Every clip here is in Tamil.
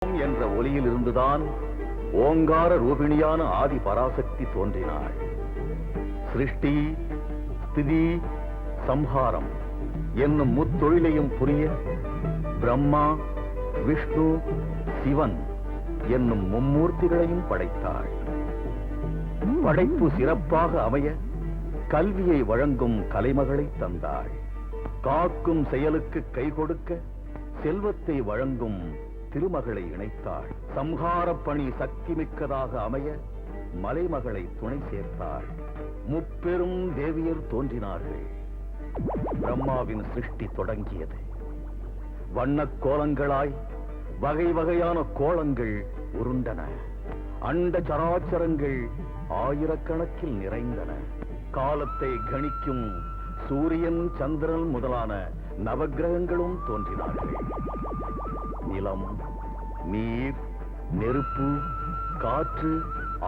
என்ற ஒலியில் இருந்துதான் ஓங்கார ரூபிணியான ஆதி பராசக்தி தோன்றினாள். சிருஷ்டி, ஸ்திதி, சம்ஹாரம் என்னும் முத்தொழிலையும் புரிய பிரம்மா, விஷ்ணு, சிவன் என்னும் மும்மூர்த்திகளையும் படைத்தாள். படைப்பு சிறப்பாக அமைய கல்வியை வழங்கும் கலைமகளை தந்தாள். காக்கும் செயலுக்கு கை கொடுக்க செல்வத்தை வழங்கும் திருமகளை இணைத்தாள். சம்ஹாரப் பணி சக்தி மிக்கதாக அமைய மலைமகளை துணை சேர்த்தாள். முப்பெரும் தேவியர் தோன்றினார்கள். பிரம்மாவின் சிருஷ்டி தொடங்கியது. வண்ணக் கோலங்களாய் வகை வகையான கோலங்கள் உருண்டன. அண்ட சராச்சரங்கள் ஆயிரக்கணக்கில் நிறைந்தன. காலத்தை கணிக்கும் சூரியன், சந்திரன் முதலான நவக்கிரகங்களும் தோன்றினார்கள். நிலம், நீர், நெருப்பு, காற்று,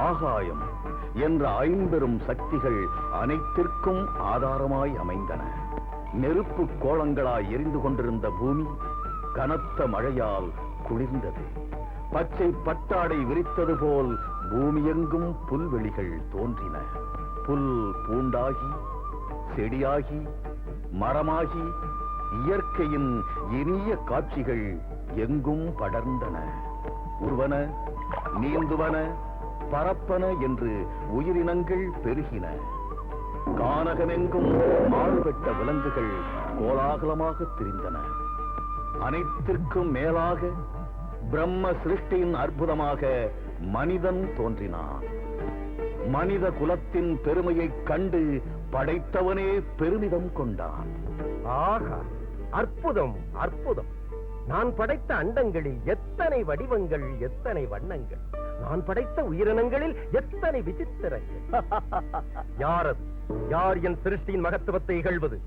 ஆகாயம் என்ற ஐம்பெரும் சக்திகள் அனைத்திற்கும் ஆதாரமாய் அமைந்தன. நெருப்பு கோலங்களாய் எரிந்து கொண்டிருந்த பூமி கனத்த மழையால் குளிர்ந்தது. பச்சை பட்டாடை விரித்தது போல் பூமியெங்கும் புல்வெளிகள் தோன்றின. புல் பூண்டாகி, செடியாகி, மரமாகி இயற்கையின் இனிய காட்சிகள் எங்கும் படர்ந்தன. உருவன, நீந்துவன, பரப்பன என்று உயிரினங்கள் பெருகின. கானகமெங்கும் மாறுபட்ட விலங்குகள் கோலாகலமாக திரிந்தன. அனைத்திற்கும் மேலாக பிரம்ம சிருஷ்டியின் அற்புதமாக மனிதன் தோன்றினான். மனித குலத்தின் பெருமையைக் கண்டு படைத்தவனே பெருமிதம் கொண்டான். ஆகா, அற்புதம் அற்புதம்! நான் படைத்த அண்டங்களில் எத்தனை வடிவங்கள், எத்தனை வண்ணங்கள்! நான் படைத்த உயிரினங்களில் எத்தனை விசித்திரங்கள்! யாரது? யார் என் சிருஷ்டியின் மகத்துவத்தை இகழ்வது?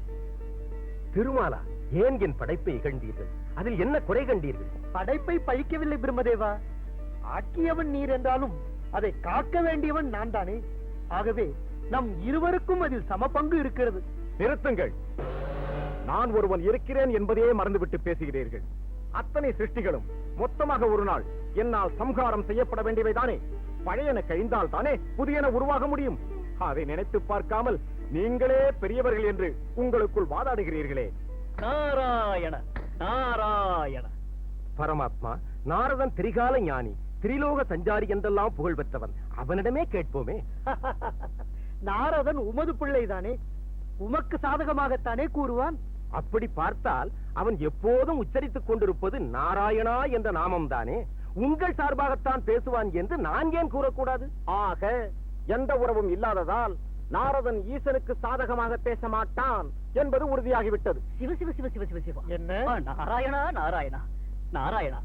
திருமாலா, ஏன் என் படைப்பை இகழ்ந்தீர்கள்? அதில் என்ன குறை கண்டீர்கள்? படைப்பை பழிக்கவில்லை பிரம்மதேவா. ஆக்கியவன் நீர் என்றாலும் அதை காக்க வேண்டியவன் நான் தானே. ஆகவே நம் இருவருக்கும் அதில் சம பங்கு இருக்கிறது. நிறுத்துங்கள்! நான் ஒருவன் இருக்கிறேன் என்பதையே மறந்துவிட்டு பேசுகிறீர்கள். அத்தனை சிருஷ்டிகளும் மொத்தமாக ஒரு நாள் என்னால் சம்ஹாரம் செய்யப்பட வேண்டியவைதானே. பழையன கழிந்தால் தானே புதியன உருவாக முடியும். அதை நினைத்து பார்க்காமல் நீங்களே பெரியவர்கள் என்று உங்களுக்குள் வாதாடுகிறீர்களே. நாராயண நாராயண! பரமாத்மா, நாரதன் திரிகால ஞானி, திரிலோக சஞ்சாரி என்றெல்லாம் புகழ் பெற்றவன். அவனிடமே கேட்போமே. நாரதன் உமது பிள்ளைதானே, உமக்கு சாதகமாகத்தானே கூறுவான். அப்படி பார்த்தால் அவன் எப்போதும் உச்சரித்துக் கொண்டிருப்பது நாராயணா என்ற நாமம் தானே. உங்கள் சார்பாகத்தான் பேசுவான் என்று நான் ஏன் கூறக்கூடாது? ஆக எந்த உறவும் இல்லாததால் நாரதன் ஈசனுக்கு சாதகமாக பேச மாட்டான் என்பது உறுதியாகிவிட்டது. சிவ சிவ சிவ சிவ சிவ சிவ! என்ன? நாராயணா நாராயணா நாராயணா!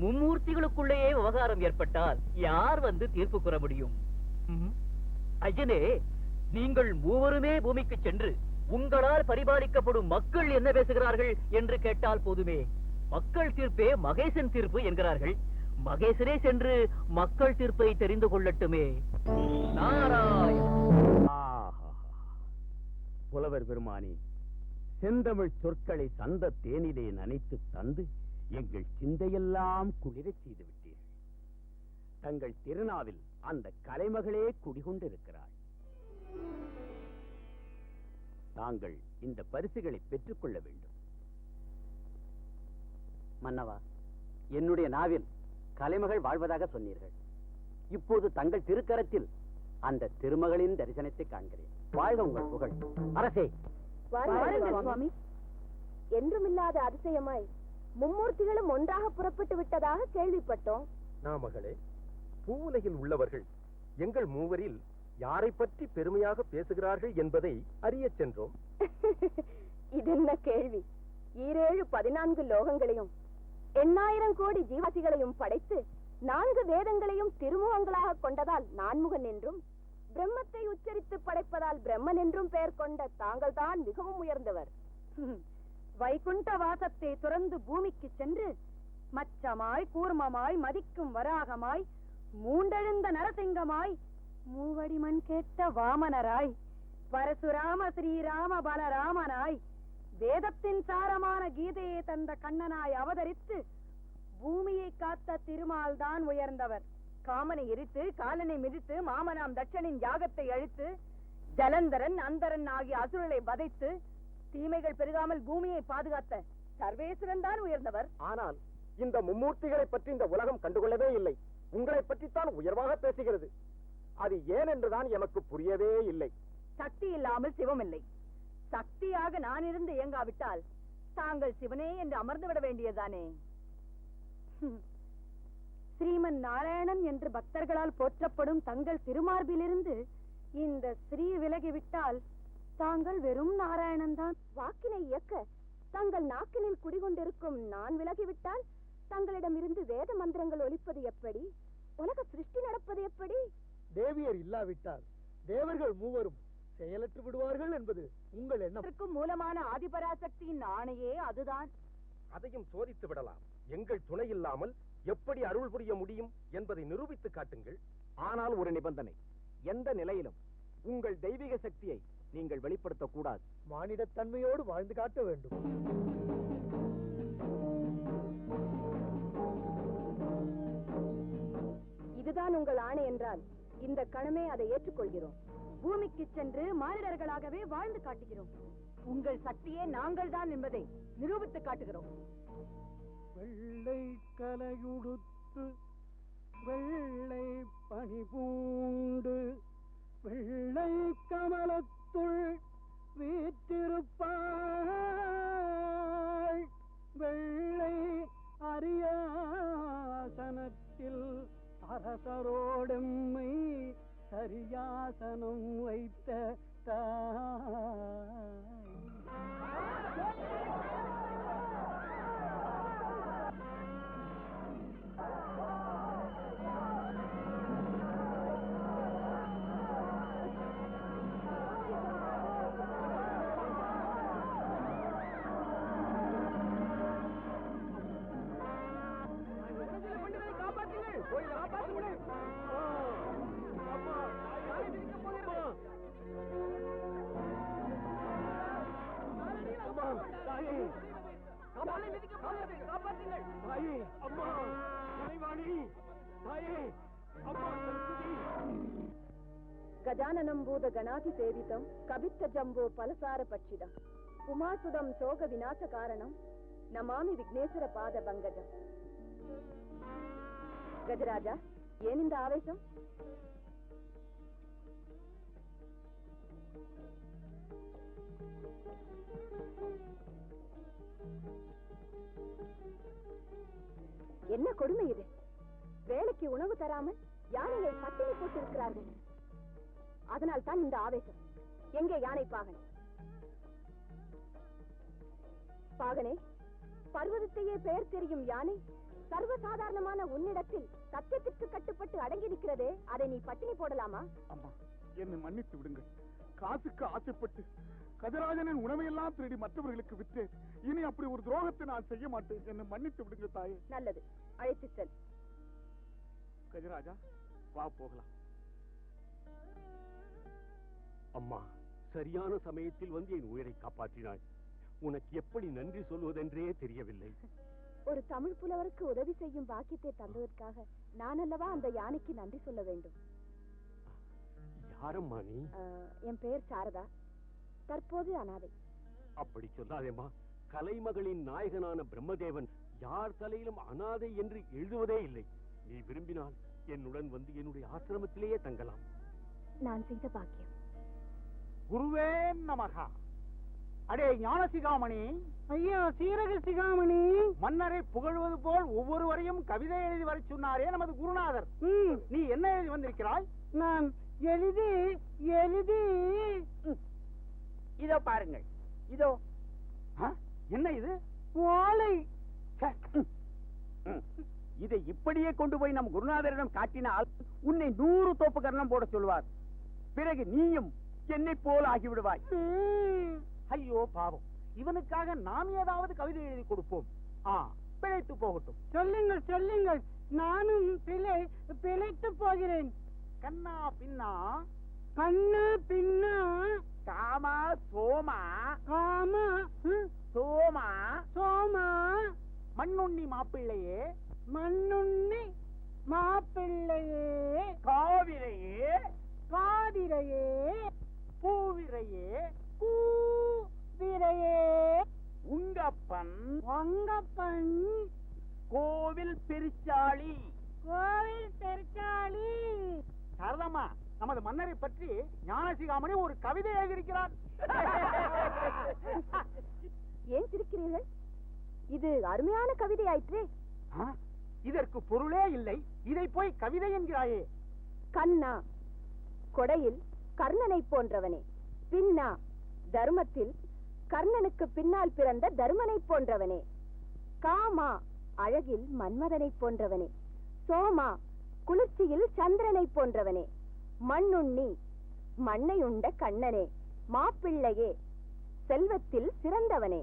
மும்மூர்த்திகளுக்குள்ளேயே விவகாரம் ஏற்பட்டால் யார் வந்து தீர்ப்பு கூற முடியும்? ஐயனே, நீங்கள் மூவருமே பூமிக்கு சென்று உங்களால் பரிபாலிக்கப்படும் மக்கள் என்ன பேசுகிறார்கள் என்று கேட்டால் போதுமே. மக்கள் தீர்ப்பே மகேசன் தீர்ப்பு என்கிறார்கள். மகேசனே சென்று மக்கள் தீர்ப்பை தெரிந்து கொள்ளட்டுமே. நாராயணா! புலவர் பெருமானி, செந்தமிழ் சொற்களை சந்த தேனிலே நனைத்து தந்து எங்கள் சிந்தையெல்லாம் குளிரச் செய்து விட்டீர்கள். தங்கள் திருநாவில் அந்த கலைமகளே குடிகொண்டிருக்கிறாள். தாங்கள் இந்த பரிசுகளை பெற்றுக் கொள்ள வேண்டும். மன்னவா, என்னுடைய நாவில் கலைமகள் வாழ்வதாக சொன்னீர்கள். இப்போது தங்கள் திருக்கரத்தில் அந்த திருமகளின் தரிசனத்தை காண்கிறேன். வாழ்க உங்கள் புகழ்! அரசே, சுவாமி, என்றுமில்லாத அதிசயமாய் மும்மூர்த்திகளும் ஒன்றாக புறப்பட்டு விட்டதாக கேள்விப்பட்டோம். நாமகளே, பூவுலகில் உள்ளவர்கள் எங்கள் மூவரில் யாரை பற்றி பெருமையாக பேசுகிறார்கள் என்பதை அறிய சென்றோம். இதென்ன கேள்வி! 14 லோகங்களையும் 8000 கோடி ஜீவாசிகளையும் படைத்து 4 வேதங்களையும் திருமுகங்களாக கொண்டதால் நான்முகன் என்றும், பிரம்மத்தை உச்சரித்து படைப்பதால் பிரம்மன் என்றும் பெயர் கொண்ட தாங்கள் தான் மிகவும் உயர்ந்தவர். வைகுண்ட வாசத்தை துறந்து பூமிக்கு சென்று மச்சமாய், கூர்மமாய், மதிக்கும் வராகமாய், மூண்டெழுந்த நரசிங்கமாய், மூவடி மண் கேட்ட வாமனராய், பரசுராம ஸ்ரீராம பலராமனாய், வேதத்தின் சாரமான கீதையை தந்த கண்ணனாய் அவதரித்து பூமியை காத்த திருமால் தான் உயர்ந்தவர். காமனை எரித்து காலனை மிதித்து மாமனாம் தட்சனின் யாகத்தை அழித்து ஜலந்தரன் அந்தரன் ஆகிய அசுரலை வதைத்து தீமைகள் பெருகாமல் பூமியை பாதுகாத்த சர்வேஸ்வரன் தான் உயர்ந்தவர். ஆனால் இந்த மும்மூர்த்திகளை பற்றி இந்த உலகம் கண்டுகொள்ளவே இல்லை. உங்களை பற்றித்தான் உயர்வாக பேசுகிறது. அது ஏன் என்றுதான் எமக்கு புரியவே இல்லை. சக்தி இல்லாமல் சிவம் இல்லை. சக்தியாக நான் இருந்து இயங்காவிட்டால் தாங்கள் சிவனே என்று அமர்ந்து விட வேண்டியதானே. ஸ்ரீமன் நாராயணன் என்று பக்தர்களால் போற்றப்படும் தங்கள் திருமார்பிலிருந்து இந்த ஸ்ரீ விலகிவிட்டால் தாங்கள் வெறும் நாராயணன் தான். வாக்கினை இயக்க தங்கள் நாக்கினில் குடிகொண்டிருக்கும் நான் விலகிவிட்டால் தங்களிடமிருந்து வேத மந்திரங்கள் ஒலிப்பது எப்படி? உலக சிருஷ்டி நடப்பது எப்படி? தேவியர் இல்லாவிட்டால் தேவர்கள் மூவரும் செயலற்று விடுவார்கள் என்பது உங்கள் எண்ணம். மூலமான ஆதிபராசக்தியின் ஆணையே அதுதான். அதையும் சோதித்து விடலாம். எங்கள் துணை இல்லாமல் எப்படி அருள் புரிய முடியும் என்பதை நிரூபித்து காட்டுங்கள். ஆனால் ஒரு நிபந்தனை, எந்த நிலையிலும் உங்கள் தெய்வீக சக்தியை நீங்கள் வெளிப்படுத்தக் கூடாது. மானிடத்தன்மையோடு வாழ்ந்து காட்ட வேண்டும். இதுதான் உங்கள் ஆணை என்றால் இந்த கணமே அதை ஏற்றுக்கொள்கிறோம். பூமிக்கு சென்று மானிடர்களாகவே வாழ்ந்து காட்டுகிறோம். உங்கள் சக்தியே நாங்கள் தான் என்பதை நிரூபித்து காட்டுகிறோம். வெள்ளை கலையுடுத்து வெள்ளை பனி பூண்டு வெள்ளை கமலத்துள் வீற்றிருப்பாள். வெள்ளை அரியாசனத்தில் அரசரோடெம்மை சரியாசனம் வைத்த தாய். கஜானனம் பூத கணாதி சேவிதம் கபித்த ஜம்போ பலசார பட்சிதம் உமாசுதம் சோக விநாச காரணம் நமாமி விக்னேஸ்வர பாத பங்கஜம். கஜராஜா, ஏன் இந்த ஆவேசம்? என்ன கொடுமை இது? வேலைக்கு உணவு தராமல் யானையை பட்டினி போட்டிருக்கிறார்கள். அதனால் தான் இந்த ஆவேசம். எங்கே யானை பாகன்? பாகனே, பர்வதத்தையே பெயர் தெரியும் யானை சர்வசாதாரணமான உன்னிடத்தில் சத்தியத்திற்கு கட்டுப்பட்டு அடங்கி நிற்கிறதே, அதை நீ பட்டினி போடலாமா? அம்மா, என்னை மன்னித்து விடுங்கள். காசுக்கு ஆசைப்பட்டு கஜராஜனின் உணவையெல்லாம் திருடி மற்றவர்களுக்கு விற்றேன். இனி அப்படி ஒரு துரோகத்தை நான் செய்ய மாட்டேன். என்னை மன்னித்து விடுங்க தாயே. நல்லது, அழைத்து செல். கஜராஜா, வா போகலாம். அம்மா, சரியான சமயத்தில் வந்து என் உயிரை காப்பாற்றினாய். உனக்கு எப்படி நன்றி சொல்வதென்றே தெரியவில்லை. ஒரு தமிழ் புலவருக்கு உதவி செய்யும் பாக்கியத்தை தந்ததற்காக நான் அல்லவா அந்த யானைக்கு நன்றி சொல்ல வேண்டும். யாரம்மா நீ? என் பெயர் சாரதா, தற்போது அனாதை. அப்படி சொல்லாதேம்மா. கலைமகளின் நாயகனான பிரம்மதேவன் யார் தலையிலும் அனாதை என்று எழுதுவதே இல்லை. நீ விரும்பினால் என்னுடன் வந்து என்னுடைய ஆசிரமத்திலேயே தங்கலாம். நான் செய்த பாக்கியம். குருவே நமகா. அடே ஞான சிகாமணி. ஐயா சீரக சிகாமணி. மன்னரை புகழ்வது போல் ஒவ்வொருவரையும் கவிதை எழுதி வர சொன்னாரே நமது குருநாதர். நீ என்ன எழுதி வந்திருக்கிறாய்? நான் எழுதி இதோ பாருங்கள். இதோ. என்ன இது? ஓலை. இதை இப்படியே கொண்டு போய் நம் குருநாதரிடம் காட்டினால் உன்னை 100 தோப்பு கர்ணம் போட சொல்வார். பிறகு நீயும் என்னை போல் ஆகிவிடுவாய். ஐயோ பாவம், இவனுக்காக நாம் ஏதாவது கவிதை எழுதி கொடுப்போம். பிழைத்து போகட்டும். சொல்லுங்கள், நானும் பிழைத்து போகிறேன். கண்ணா பின்னா காமா சோமா சோமா மண்ணுண்ணி மாப்பிள்ளையே மண்ணுண்ணி மாப்பிள்ளையே காவிரையே காதிரையே பூவிரையே பூவிரையே உங்கப்பன் உங்கப்பன் கோவில் பெருச்சாளி கோவில் பெருச்சாளி. சரதம்மா, நமது மன்னரை பற்றி ஞானசிகாமணி ஒரு கவிதை எழுதியிருக்கிறார். ஏன் சிரிக்கிறீர்கள்? இது அருமையான கவிதை ஆயிற்றே. இதற்கு பொருளே இல்லை, இதை போய் கவிதை என்கிறாயே. கண்ணா, கொடையில் கர்ணனை போன்றவனே. பின்னா, தர்மத்தில் கர்ணனுக்கு பின்னால் பிறந்த தர்மனை போன்றவனே. காமா, அழகில் மன்மதனை போன்றவனே. சோமா, குளிர்ச்சியில் சந்திரனை போன்றவனே. மண்ணுண்ணி, மண்ணை உண்ட கண்ணனே. மாப்பிள்ளையே, செல்வத்தில் சிறந்தவனே.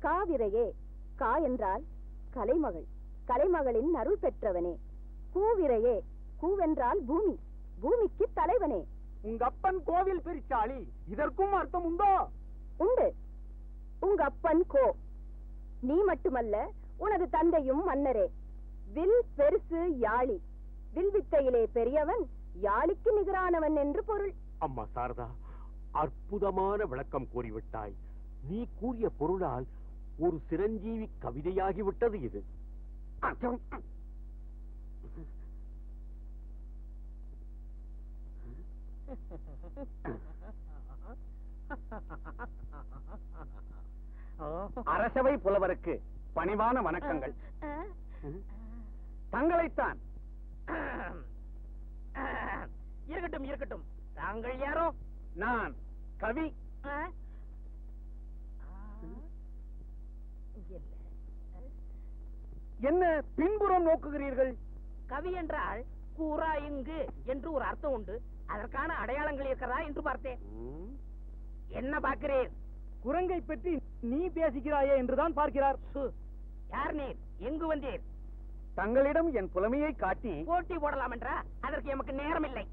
காவிரையே, கா என்றால் கலைமகள், கலைமகளின் அருள் பெற்றவனே. கூவிரையே, கூவென்றால் பூமி, பூமிக்கு தலைவனே. உங்கப்பன் கோவில் பெருச்சாளி, இதற்கும் அர்த்தம் உண்டோ? உண்டு. உங்க அப்பன் கோ, நீ மட்டுமல்ல உனது தந்தையும் மன்னரே. வில் பெருசு யாழி, வில்வித்தையிலே பெரியவன், யாழிக்கு நிகரானவன் என்று பொருள். அம்மா சாரதா, அற்புதமான விளக்கம் கூறிவிட்டாய். நீ கூறிய பொருளால் ஒரு சிரஞ்சீவி கவிதையாகிவிட்டது இது. அரசவை புலவருக்கு பணிவான வணக்கங்கள். தங்களைத்தான். இருக்கட்டும் இருக்கட்டும், தாங்கள் யாரோ? நான் கவி. என்ன பின்புறம் நோக்குகிறீர்கள்? கவி என்றால் கூரா இங்கு என்று ஒரு அர்த்தம் உண்டு. அதற்கான அடையாளங்கள் இருக்கிறதா என்று பார்த்தேன். என்ன பார்க்கிறேன்? குரங்கை பற்றி நீ பேசுகிறாயே என்றுதான் பார்க்கிறார். யார் நீர்? எங்கு வந்தீர்? தங்களிடம் என் புலமையை காட்டி போட்டி போடலாம் என்றா? அதற்கு எமக்கு நேரம் இல்லை.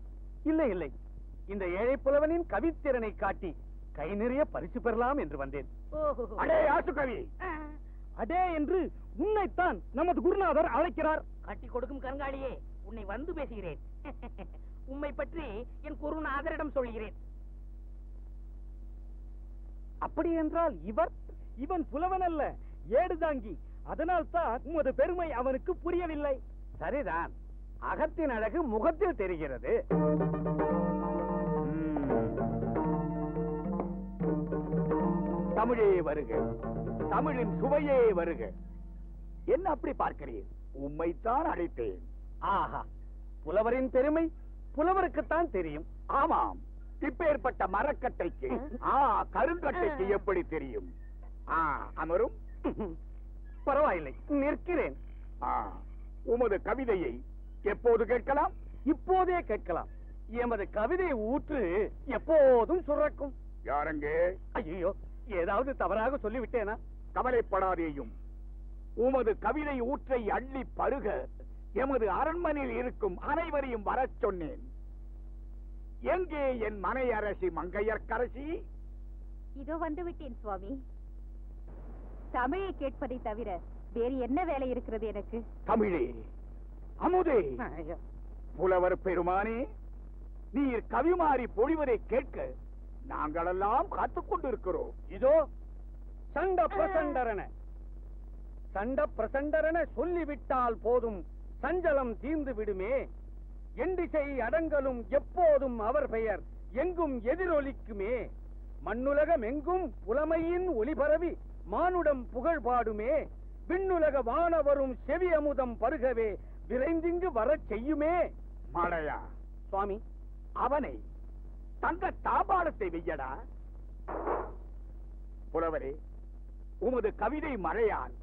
இல்லை இல்லை, இந்த ஏழை புலவனின் கவித்திறனை காட்டி கை நிறைய பரிசு பெறலாம் என்று வந்தேன். அடே ஆசு கவி, அடே என்று உன்னைத்தான் நமது குருநாதர் அழைக்கிறார். கட்டி கொடுக்கும் கருங்காலியே, உன்னை வந்து பேசுகிறேன். உம்மை பற்றி என் குருநாதரிடம் சொல்கிறேன். அப்படி என்றால் இவன் புலவன் அல்ல, ஏடுதாங்கி. அதனால் தான் உமது பெருமை அவனுக்கு புரியவில்லை. சரிதான், அகத்தின் அழகு முகத்தில் தெரிகிறது. தமிழே வருக, தமிழின் சுவையே வருக. என்ன அப்படி பார்க்கிறீர்? உம்மைத்தான் அழைத்தேன். ஆஹா, புலவரின் பெருமை புலவருக்குத்தான் தெரியும். ஆமாம், இப்பேற்பட்ட மரக்கட்டைக்கு கருங்கட்டைக்கு எப்படி தெரியும்? அமரும். பரவாயில்லை, நிற்கிறேன். உமது கவிதையை எப்போது கேட்கலாம்? இப்போதே கேட்கலாம். எமது கவிதை ஊற்று எப்போதும் சுரக்கும். யாரங்க? ஐயோ, ஏதாவது தவறாக சொல்லிவிட்டேனா? கவலைப்படாதேயும். உமது கவிதை ஊற்றை அள்ளி பருக எமது அரண்மனையில் இருக்கும் அனைவரையும் வரச் சொன்னேன். எங்கே என் மனை அரசி மங்கையர்க்கரசி? இதோ வந்து விட்டேன் சுவாமி. தமிழை கேட்பதை தவிர வேறு என்ன வேலை இருக்கிறது எனக்கு? தமிழே, அமுதே, புலவர் பெருமானே, நீர் கவிமாறி பொழிவதை கேட்க நாங்களெல்லாம் காத்துக் கொண்டிருக்கிறோம். இதோ சண்ட பிரசண்டரன, சண்ட பிரசண்டரன சொல்லிவிட்டால் போதும், சஞ்சலம் தீர்ந்து விடுமே. எண்டிசை அடங்கலும் எப்போதும் அவர் பெயர் எங்கும் எதிரொலிக்குமே. மண்ணுலகம் எங்கும் புலமையின் ஒளிபரவி மானுடம் புகழ் பாடுமே. விண்ணுலக வானவரும் செவி அமுதம் பருகவே விரைந்திங்கு வரச் செய்யுமே. மாடையா சுவாமி, அவனை தங்க தாபாளத்தை வெய்யடா. புலவரே, உமது கவிதை மழையால்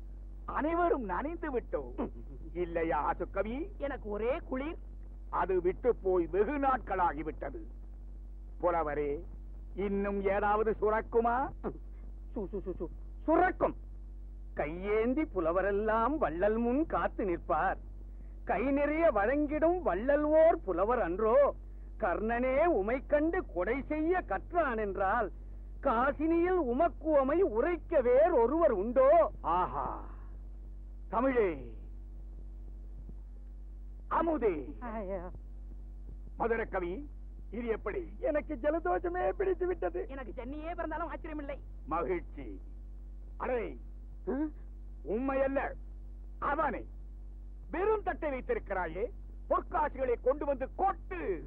அனைவரும் நனைந்து விட்டோம் இல்லையா? அது கவி, எனக்கு ஒரே குளிர். அது விட்டு போய் வெகு நாட்களாகிவிட்டது. புலவரே, இன்னும் ஏதாவது சுரக்குமா? சுரக்கும். கையேந்தி புலவரெல்லாம் வள்ளல் முன் காத்து நிற்பார். கை நிறைய வழங்கிடும் வள்ளல் ஓர் புலவர் அன்றோ. கர்ணனே உமை கண்டு கொடை செய்ய கற்றான் என்றால் காசினியில் உமக்குவமை உரைக்க வேறு ஒருவர் உண்டோ? ஆஹா, தமிழே, அமுதே மதுர கவி, இது எப்படி? எனக்கு ஜலதோஷமே பிடித்து விட்டது. எனக்கு சென்னியே பிறந்தாலும் ஆச்சரியமில்லை. மகிழ்ச்சி. அடே, உண்மையல்ல, அவனை வெறும் தட்டை வைத்திருக்கிறாயே, பொற்காசுகளை கொண்டு வந்து கொட்டு.